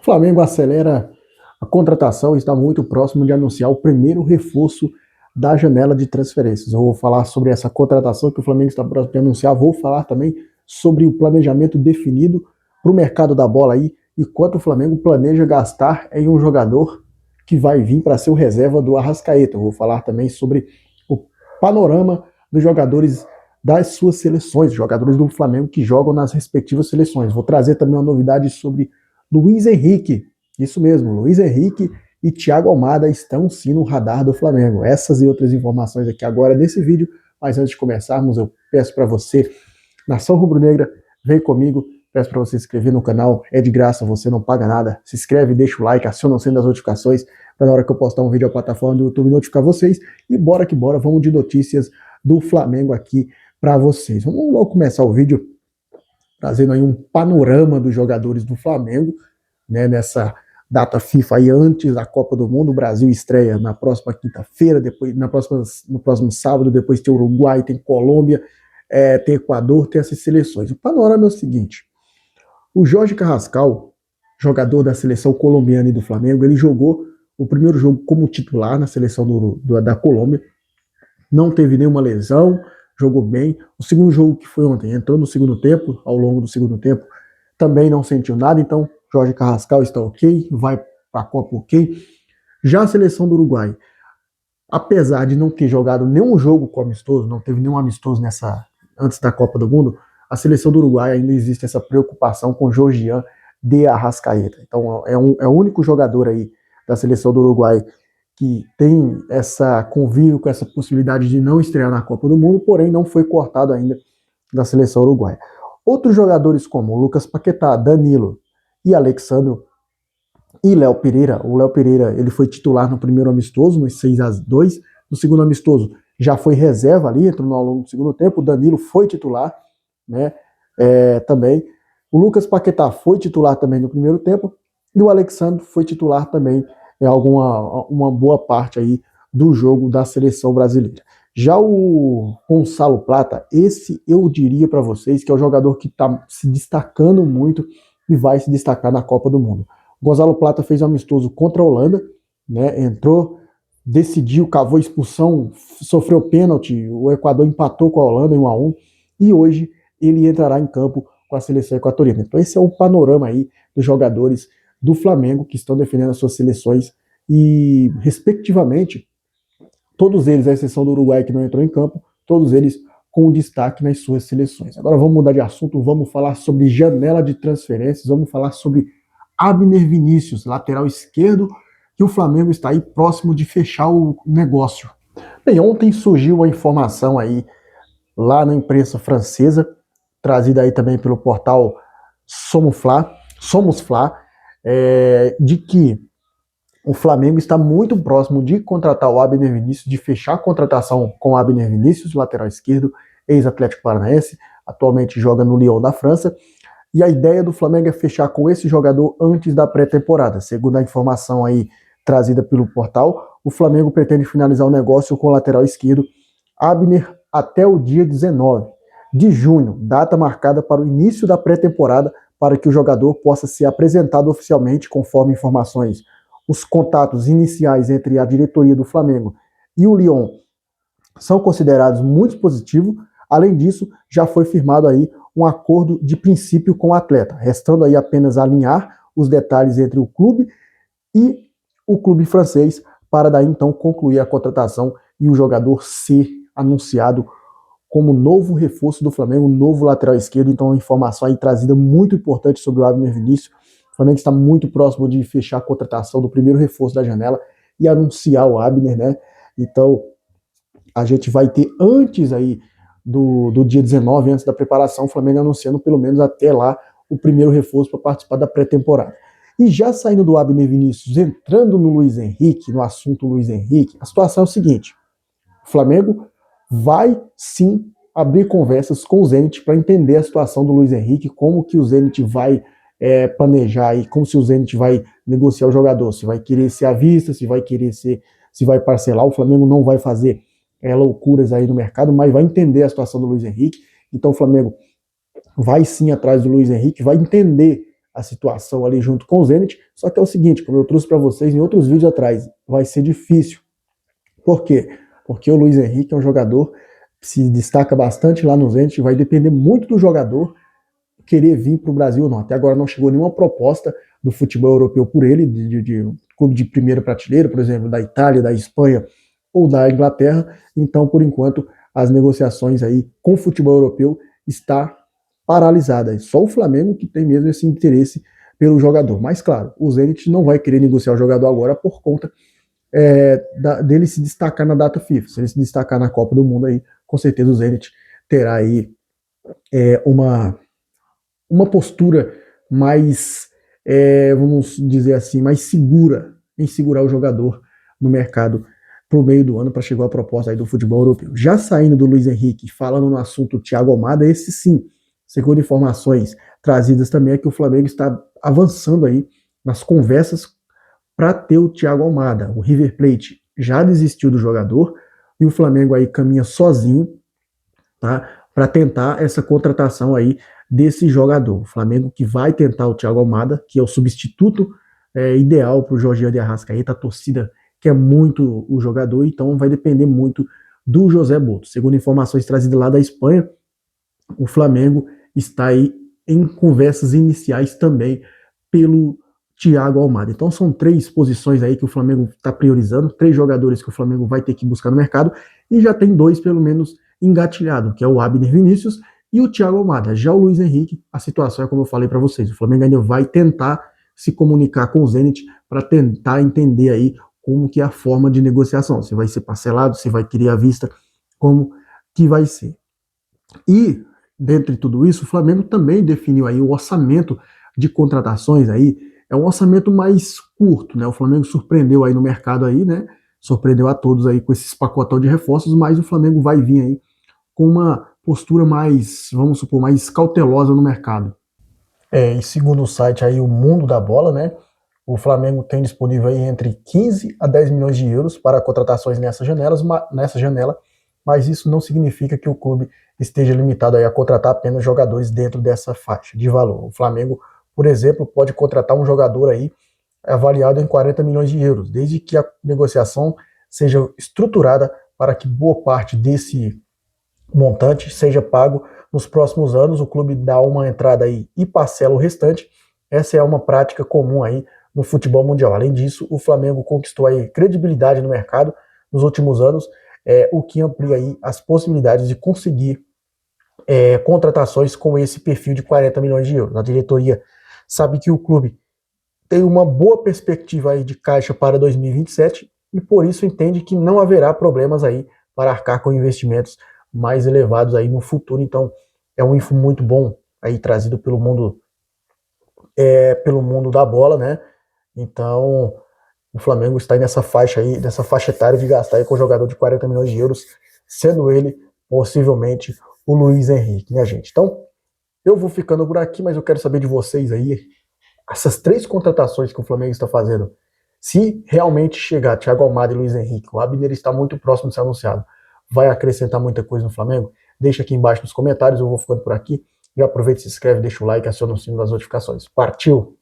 Flamengo acelera a contratação e está muito próximo de anunciar o primeiro reforço da janela de transferências. Eu vou falar sobre essa contratação que o Flamengo está próximo de anunciar, vou falar também sobre o planejamento definido para o mercado da bola aí e quanto o Flamengo planeja gastar em um jogador que vai vir para ser o reserva do Arrascaeta. Eu vou falar também sobre o panorama dos jogadores das suas seleções, jogadores do Flamengo que jogam nas respectivas seleções. Vou trazer também uma novidade sobre Luiz Henrique, isso mesmo, Luiz Henrique e Thiago Almada estão sim no radar do Flamengo. Essas e outras informações aqui agora nesse vídeo, mas antes de começarmos eu peço para você, nação rubro-negra, vem comigo, peço para você se inscrever no canal, é de graça, você não paga nada, se inscreve, deixa o like, aciona o sino das notificações, para na hora que eu postar um vídeo a plataforma do YouTube notificar vocês, e bora que bora, vamos de notícias do Flamengo aqui para vocês. Vamos logo começar o vídeo trazendo aí um panorama dos jogadores do Flamengo, né, nessa data FIFA aí antes da Copa do Mundo. O Brasil estreia na próxima quinta-feira, depois no próximo sábado, depois tem Uruguai, tem Colômbia, tem Equador, tem essas seleções. O panorama é o seguinte: o Jorge Carrascal, jogador da seleção colombiana e do Flamengo, ele jogou o primeiro jogo como titular na seleção da Colômbia, não teve nenhuma lesão, jogou bem. O segundo jogo, que foi ontem, entrou no segundo tempo, ao longo do segundo tempo, também não sentiu nada, então Jorge Carrascal está ok, vai para a Copa ok. Já a seleção do Uruguai, apesar de não ter jogado nenhum jogo com amistoso, não teve nenhum amistoso antes da Copa do Mundo, a seleção do Uruguai ainda existe essa preocupação com Georgian de Arrascaeta. Então é o único jogador aí da seleção do Uruguai que tem essa convívio com essa possibilidade de não estrear na Copa do Mundo, porém não foi cortado ainda da seleção uruguaia. Outros jogadores como Lucas Paquetá, Danilo e Alexandro e Léo Pereira. O Léo Pereira, ele foi titular no primeiro amistoso, nos 6-2. No segundo amistoso já foi reserva ali, entrou ao longo do segundo tempo. O Danilo foi titular, né? Também. O Lucas Paquetá foi titular também no primeiro tempo. E o Alexandre foi titular também uma boa parte aí do jogo da seleção brasileira. Já o Gonzalo Plata, esse eu diria para vocês que é o jogador que está se destacando muito e vai se destacar na Copa do Mundo. O Gonzalo Plata fez um amistoso contra a Holanda, né? Entrou, decidiu, cavou expulsão, sofreu pênalti, o Equador empatou com a Holanda em 1-1 e hoje ele entrará em campo com a seleção equatoriana. Então esse é o panorama aí dos jogadores do Flamengo que estão defendendo as suas seleções e, respectivamente, todos eles, à exceção do Uruguai que não entrou em campo, todos eles com destaque nas suas seleções. Agora vamos mudar de assunto, vamos falar sobre janela de transferências, vamos falar sobre Abner Vinícius, lateral esquerdo, que o Flamengo está aí próximo de fechar o negócio. Bem, ontem surgiu uma informação aí lá na imprensa francesa, trazida aí também pelo portal Somos Fla, de que o Flamengo está muito próximo de contratar o Abner Vinícius, de fechar a contratação com o Abner Vinícius, lateral esquerdo, ex-Atlético Paranaense, atualmente joga no Lyon da França, e a ideia do Flamengo é fechar com esse jogador antes da pré-temporada. Segundo a informação aí trazida pelo portal, o Flamengo pretende finalizar o negócio com o lateral esquerdo Abner até o dia 19 de junho, data marcada para o início da pré-temporada, para que o jogador possa ser apresentado oficialmente, conforme informações. Os contatos iniciais entre a diretoria do Flamengo e o Lyon são considerados muito positivos. Além disso, já foi firmado aí um acordo de princípio com o atleta, restando aí apenas alinhar os detalhes entre o clube e o clube francês, para daí então concluir a contratação e o jogador ser anunciado como novo reforço do Flamengo, novo lateral esquerdo. Então, uma informação aí trazida muito importante sobre o Abner Vinícius. O Flamengo está muito próximo de fechar a contratação do primeiro reforço da janela e anunciar o Abner, né? Então, a gente vai ter antes aí do dia 19, antes da preparação, o Flamengo anunciando pelo menos até lá o primeiro reforço para participar da pré-temporada. E já saindo do Abner Vinícius, entrando no Luiz Henrique, no assunto Luiz Henrique, a situação é o seguinte: o Flamengo vai sim abrir conversas com o Zenit para entender a situação do Luiz Henrique, como que o Zenit vai planejar e como se o Zenit vai negociar o jogador, se vai querer ser à vista, se vai parcelar. O Flamengo não vai fazer loucuras aí no mercado, mas vai entender a situação do Luiz Henrique. Então o Flamengo vai sim atrás do Luiz Henrique, vai entender a situação ali junto com o Zenit, só que é o seguinte, como eu trouxe para vocês em outros vídeos atrás, vai ser difícil. Por quê? Porque o Luiz Henrique é um jogador que se destaca bastante lá no Zenit, vai depender muito do jogador querer vir para o Brasil ou não. Até agora não chegou nenhuma proposta do futebol europeu por ele, de clube de primeira prateleira, por exemplo, da Itália, da Espanha ou da Inglaterra. Então, por enquanto, as negociações aí com o futebol europeu está paralisada. Só o Flamengo que tem mesmo esse interesse pelo jogador. Mas, claro, o Zenit não vai querer negociar o jogador agora por conta dele se destacar na data FIFA. Se ele se destacar na Copa do Mundo aí, com certeza o Zenit terá aí uma postura mais, vamos dizer assim, mais segura em segurar o jogador no mercado para o meio do ano para chegar a proposta aí do futebol europeu. Já saindo do Luiz Henrique, falando no assunto Thiago Almada, esse sim, segundo informações trazidas também, é que o Flamengo está avançando aí nas conversas para ter o Thiago Almada. O River Plate já desistiu do jogador e o Flamengo aí caminha sozinho, tá, para tentar essa contratação aí desse jogador. O Flamengo que vai tentar o Thiago Almada, que é o substituto ideal para o Jorginho de Arrascaeta, a torcida quer muito o jogador, então vai depender muito do José Boto. Segundo informações trazidas lá da Espanha, o Flamengo está aí em conversas iniciais também pelo Thiago Almada. Então são 3 posições aí que o Flamengo está priorizando, 3 jogadores que o Flamengo vai ter que buscar no mercado, e já tem 2 pelo menos engatilhado, que é o Abner Vinícius e o Thiago Almada. Já o Luiz Henrique, a situação é como eu falei para vocês, o Flamengo ainda vai tentar se comunicar com o Zenit para tentar entender aí como que é a forma de negociação, se vai ser parcelado, se vai querer à vista, como que vai ser. E, dentre tudo isso, o Flamengo também definiu aí o orçamento de contratações aí, é um orçamento mais curto, né? O Flamengo surpreendeu aí no mercado aí, né? Surpreendeu a todos aí com esses pacotão de reforços, mas o Flamengo vai vir aí com uma postura mais, vamos supor, mais cautelosa no mercado. E segundo o site aí, o Mundo da Bola, né? O Flamengo tem disponível aí entre 15 a 10 milhões de euros para contratações nessa janela, mas isso não significa que o clube esteja limitado aí a contratar apenas jogadores dentro dessa faixa de valor. O Flamengo, por exemplo, pode contratar um jogador aí avaliado em 40 milhões de euros, desde que a negociação seja estruturada para que boa parte desse montante seja pago nos próximos anos. O clube dá uma entrada aí e parcela o restante. Essa é uma prática comum aí no futebol mundial. Além disso, o Flamengo conquistou aí credibilidade no mercado nos últimos anos, o que amplia aí as possibilidades de conseguir contratações com esse perfil de 40 milhões de euros. A diretoria sabe que o clube tem uma boa perspectiva aí de caixa para 2027 e por isso entende que não haverá problemas aí para arcar com investimentos mais elevados aí no futuro. Então é um info muito bom aí trazido pelo mundo da bola, né? Então o Flamengo está aí nessa faixa etária de gastar aí com um jogador de 40 milhões de euros, sendo ele possivelmente o Luiz Henrique, né, gente? Então eu vou ficando por aqui, mas eu quero saber de vocês aí, essas 3 contratações que o Flamengo está fazendo, se realmente chegar Thiago Almada e Luiz Henrique, o Abner está muito próximo de ser anunciado, vai acrescentar muita coisa no Flamengo? Deixa aqui embaixo nos comentários, eu vou ficando por aqui. Já aproveita, se inscreve, deixa o like, aciona o sino das notificações. Partiu!